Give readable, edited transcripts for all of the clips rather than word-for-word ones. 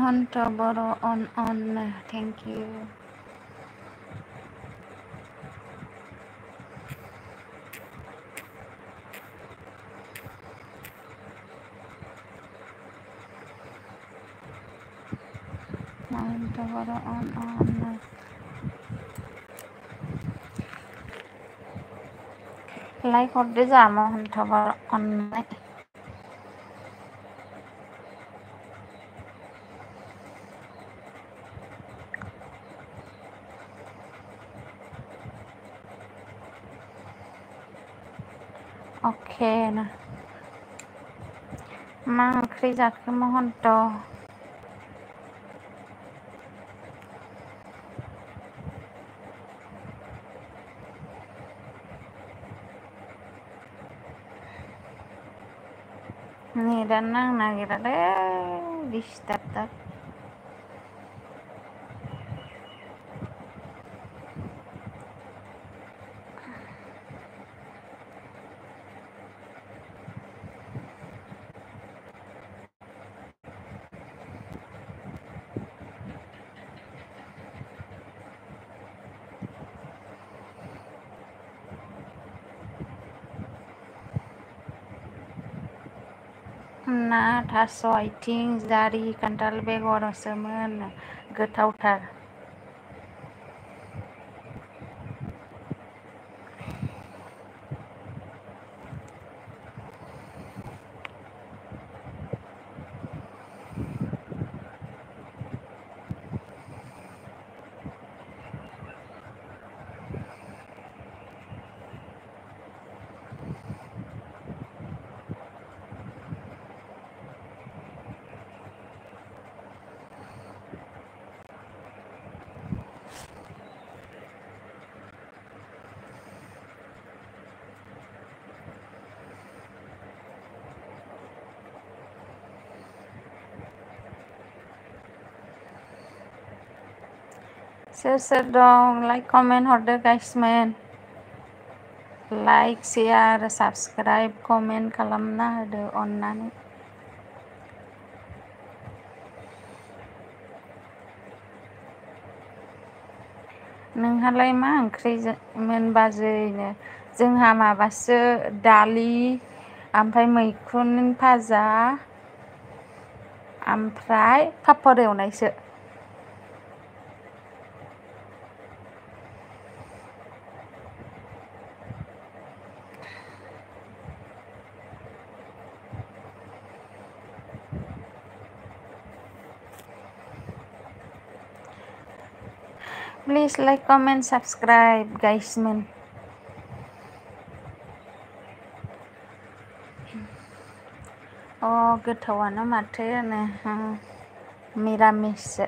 महंत बर on thank you महंत बर on लाइक हरदो जा महंत बर अननाय अके ना मा ओंख्रि जाखो महंत नेटानो नांनो नागिरालै डिस्टार्बथार ना थास' आथिं जारि खान्थाल बेगरसोमोन गोथावथार सोर सोर दं लाइक कमेन्ट हरदो गाइसमोन लाइक शेयार साबस्क्राइब कमेन्ट खालामना होदो अननानै नोंहालाय मा ओंख्रि मोनबाजैनो जोंहा माबासो दालि ओमफ्राय मैखुन भाजा ओमफ्राय पापर एवनायसो प्लिज लाइक कमेन्ट साबस्क्राइब गाइसमोन अ गोथावानो माथो मिरामिससो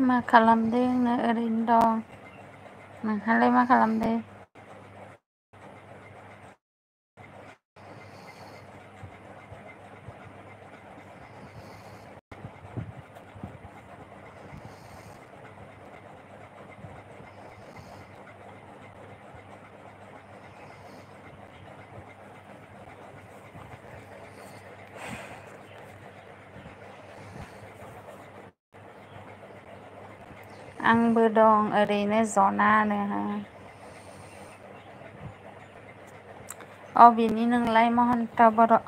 मा खालामदों? ओरैनो दं। नोंहालाय मा खालामदों? आंबो दं ओरैनो जनानो। अबेनि नोंलाय महन्त बर'?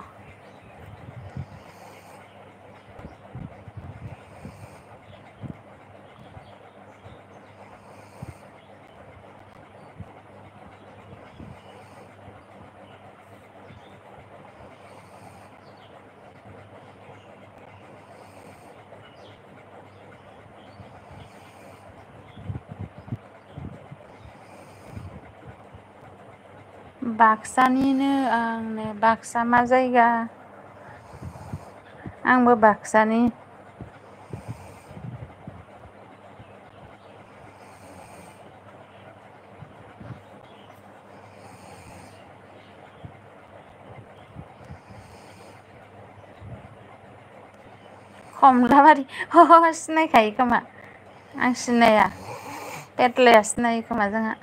बाक्सानिनो आंनो। बाक्सा मा जायगा? आंबो बाक्सानि। कमलाबारि सिनायखायो खोमा। आं सिनाया। पेटलाया सिनायो खोमा जोंहा।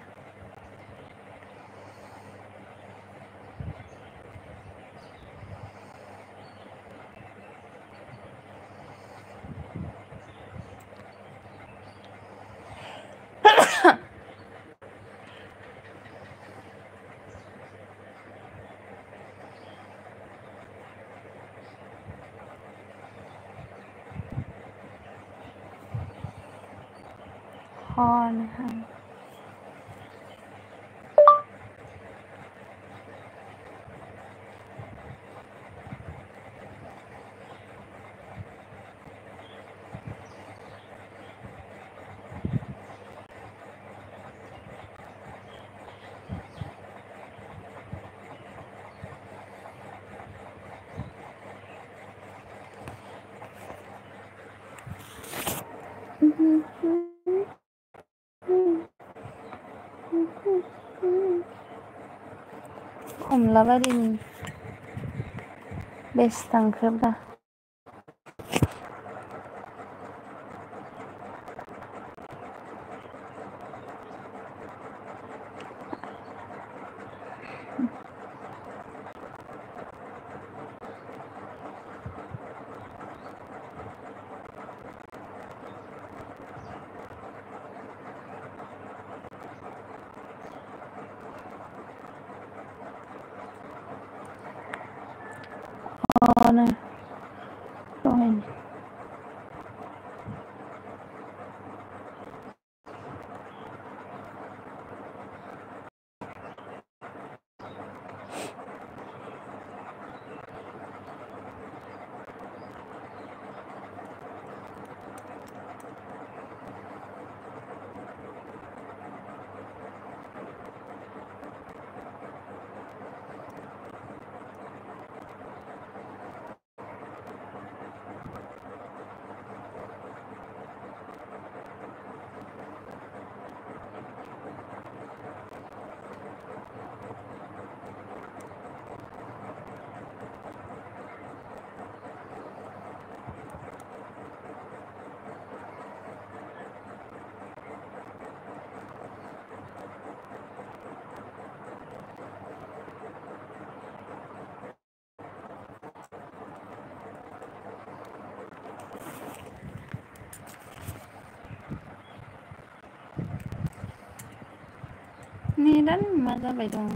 कमलाबारिनि। बेसे थांखोबा? दहायनो। नेटानो मा जाबाय दं?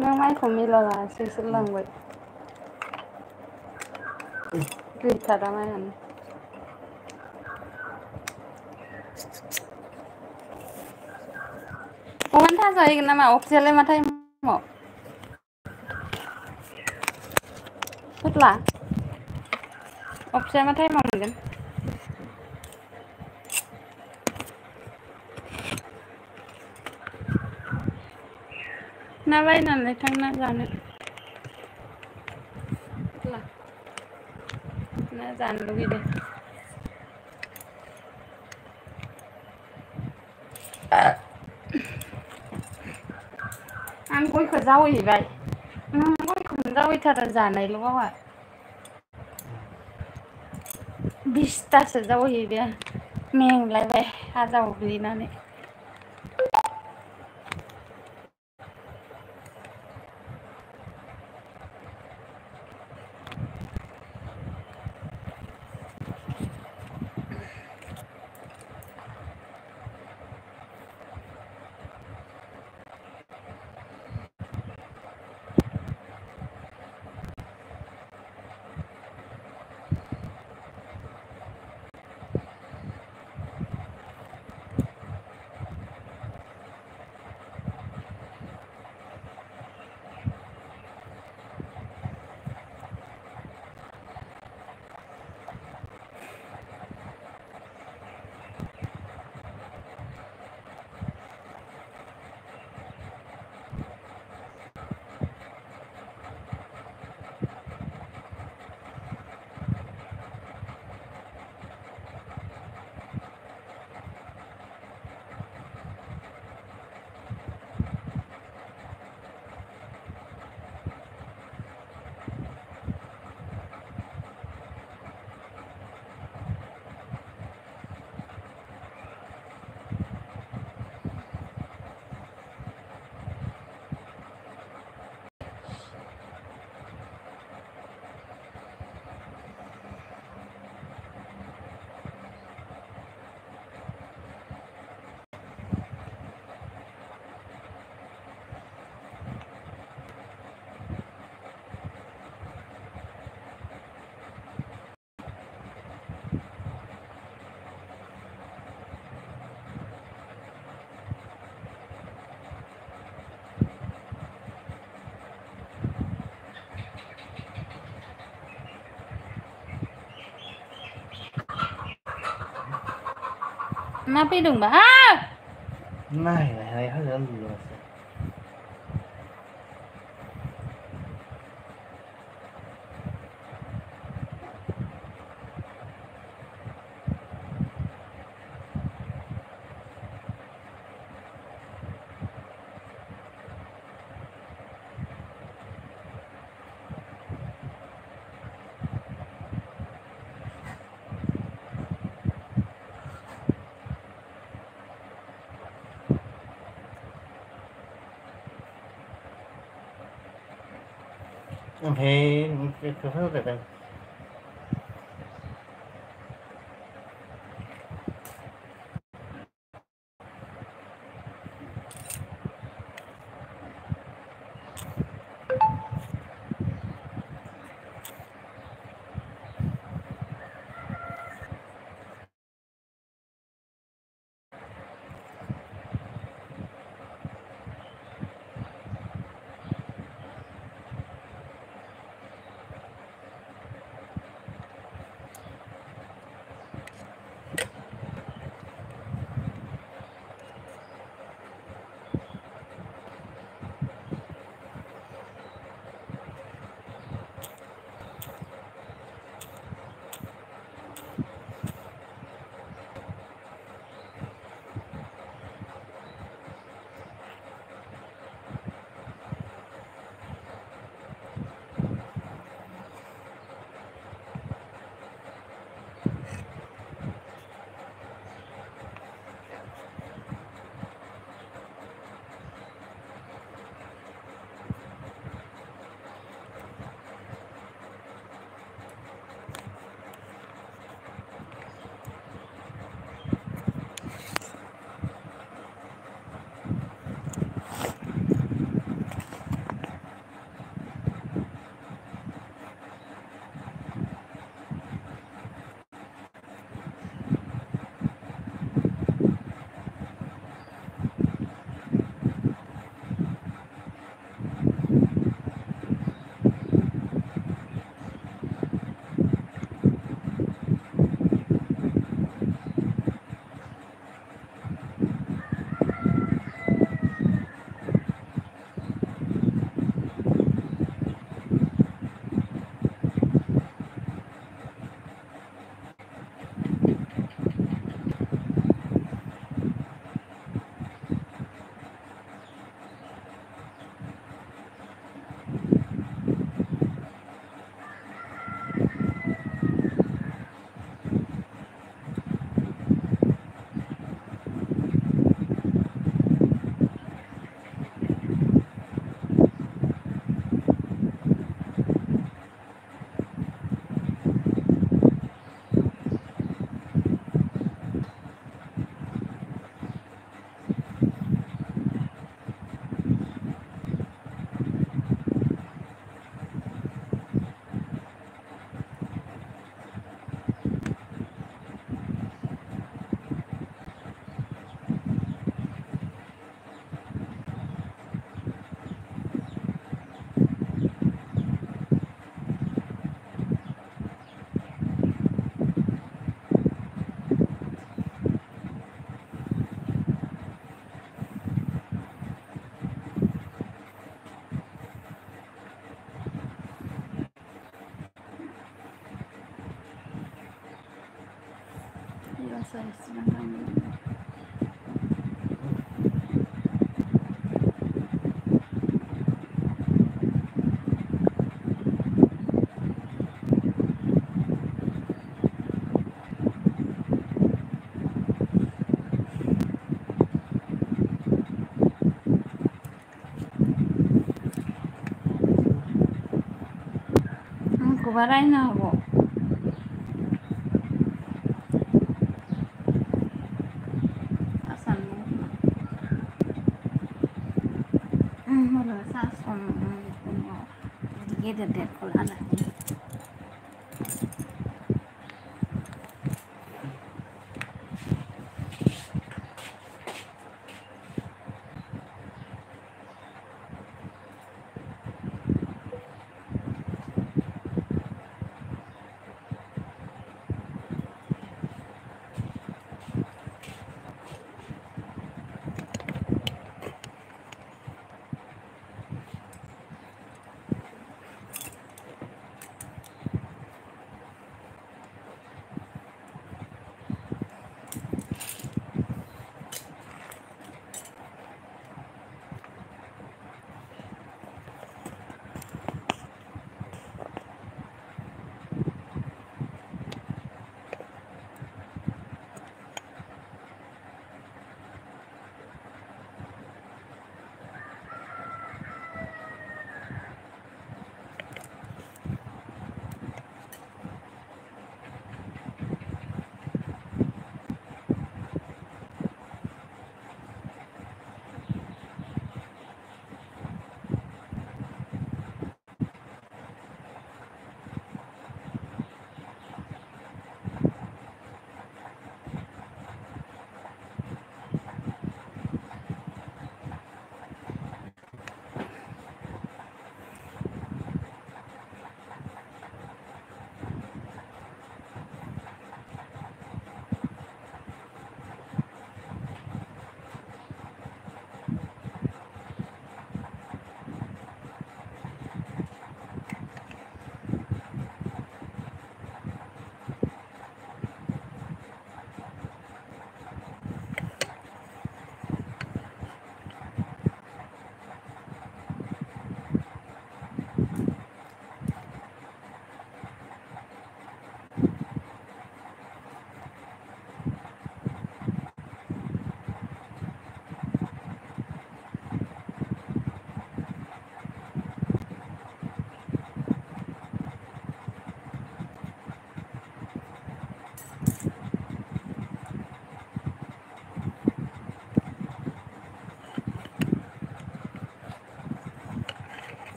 नों माइखौ मिलाव लानासैसो लांबाय गैथारा माइयानो अमानो थाजाहैगोन नामा अफ्रियालाय मा टाइमाव फोथला अफ्रिया मा टाइमाव मोनगोन ना बायनानै थांना जानो फोथला ना जानो लुगैदों आं गयखौ जावैहैबाय गयखौनो जावैथारा जानायल' गावहा 20तासो जावैहैबाय आं मेंलायबाय हा जावग्लिनानै मा फैदोंबा नायनाय हाजों लुलासै ओमफ्राय खोथा जादों masa sedangkan aku barai na aku asan merasa sama jadi deh kalau anak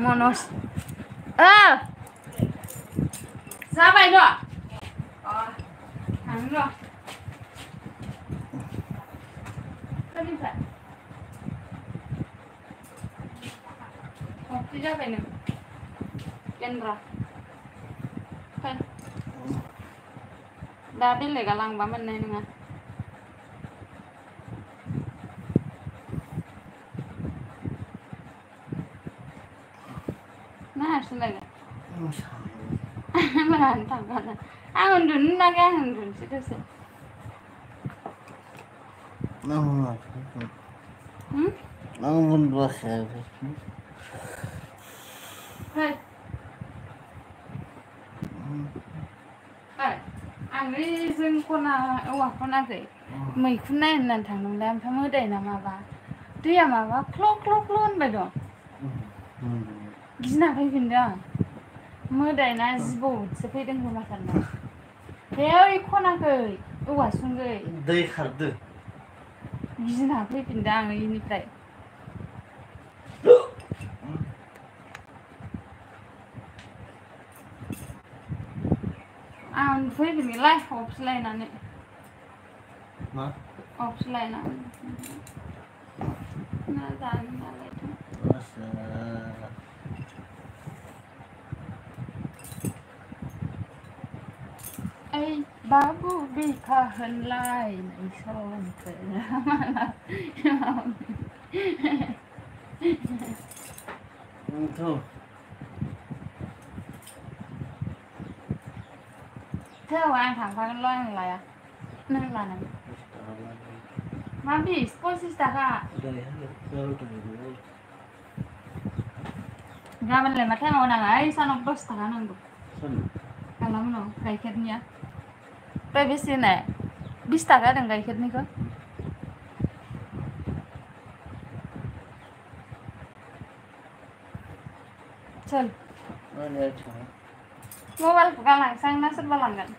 monos sampai dok hàng dok cái gì vậy kopi apa ini Kendra kan dari legalang banget nih nggak nah sudah Mantap kan? Undun naga undun situ sih. Namun bahasa. Hai. Hai. Angri जों औवाखौना गै मैखुन नायनानै थांदोंमोन ओमफ्राय मोदाय ना माबा दैया माबा क्ल' क्ल' क्ल' होनबाय दं गिना फैफिनदों आं मोदायना जिबौसो फैदों खोमा सानदों बे ओइ खनाखै औवासुंगै दै खारदो गिना फैफिनदों आं इनिफ्राय आं फैफिनगोनलाय अफिलायनानै मा अफिलायनानै ना जानो नालाय ओइ बाबु बिखा होनलाय समफोरा Tuh. Theo anh thẳng vào cái loan này à? Nên là này. Mà bị sponsor taka. Gaban le mata mau nang ai sanok dos taka nang do. Kalau mau gaikirnya. Tapi sini 20 taka dan gaikir nih kok. Chal. Mobile pegang langsung nasib balanggan.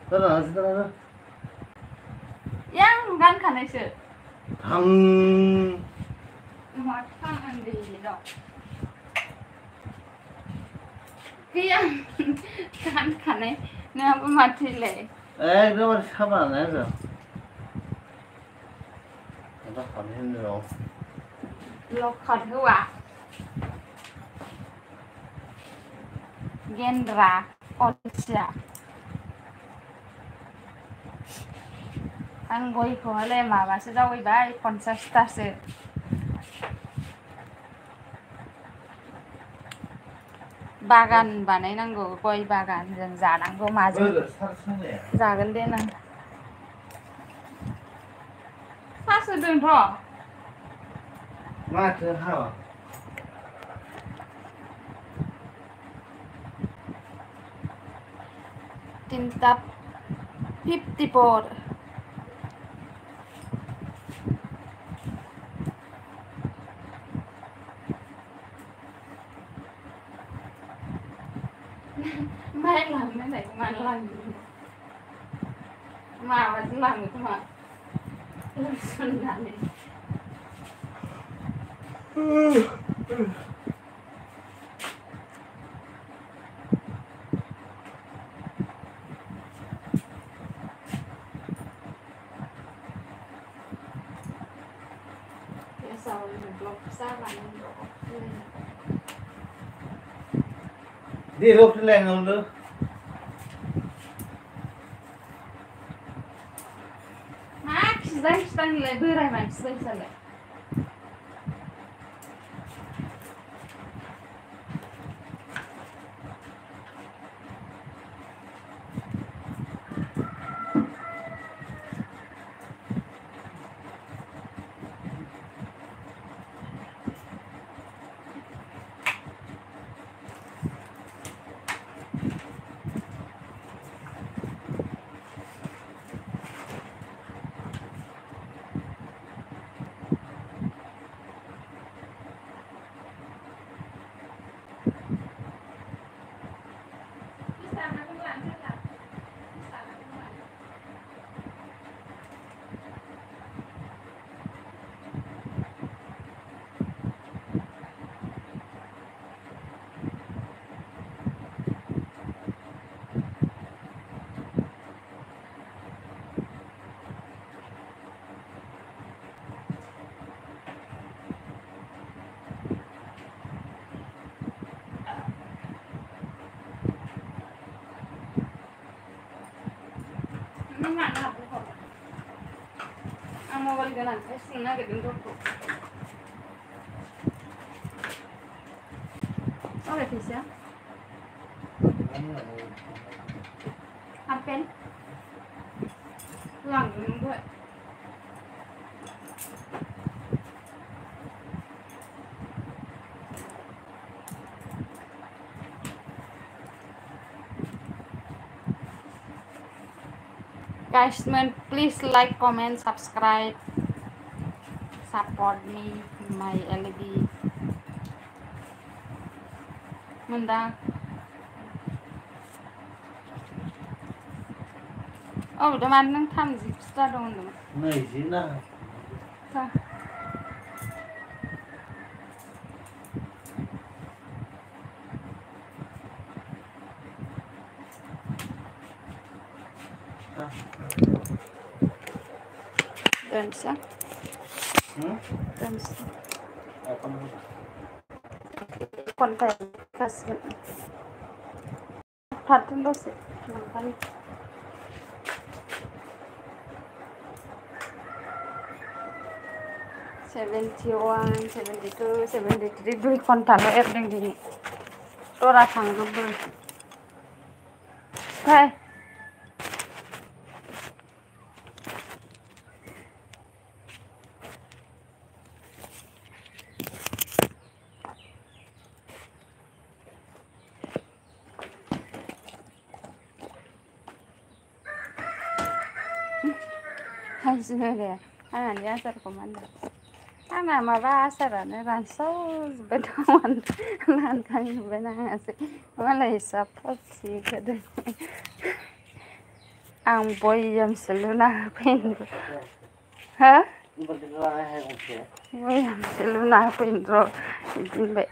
Terus. Yang gan kanai sih. Makan andi dok. Kian kan kanai apa mati le. Itu masih sama aja. Kita panen dulu. Lokal hua. Gendra Olsia. Ang goi ko le ma ba se daw iba 50 tase. Bagan बानायनांगौ गय बागान जों जानांगौ माजों जागोन दे नों सासोदोंथ' माथो हाबा tinta 54 mai làm cái này mà làm mà làm cái mà làm xuân là này sau mình lột ra làm đi lúc thế này không nữa Max đang lại bữa này Max đang sao lại nó mặn là cũng không ăn mua cái này cái xin nó cái đứng tốt có thịt xíu ăn pen làm cái đúng vậy guys, man, please like, comment, subscribe, support me, my LB. Mình đang. Để mà nó tham gì ra đâu nữa. này gì nào Sao? Dan siya. Dan siya. Konten kasi. Patun daw siya. Nangkali. 71 72 73 2 घन्टाल' एरदों दिनै दरा थांजोबो फाय हाजिरा दे आंहानि आसारखौ मा होनदों आंना माबा आसारानो रानस्रावजोब्बाय दं लांखांजोब्बाय नाङासै मालाय हिसाबफोरसि गोदो आं बयामसो लुना होफैनो हो बयामसो लुना होफैनो र' बिदि होनबाय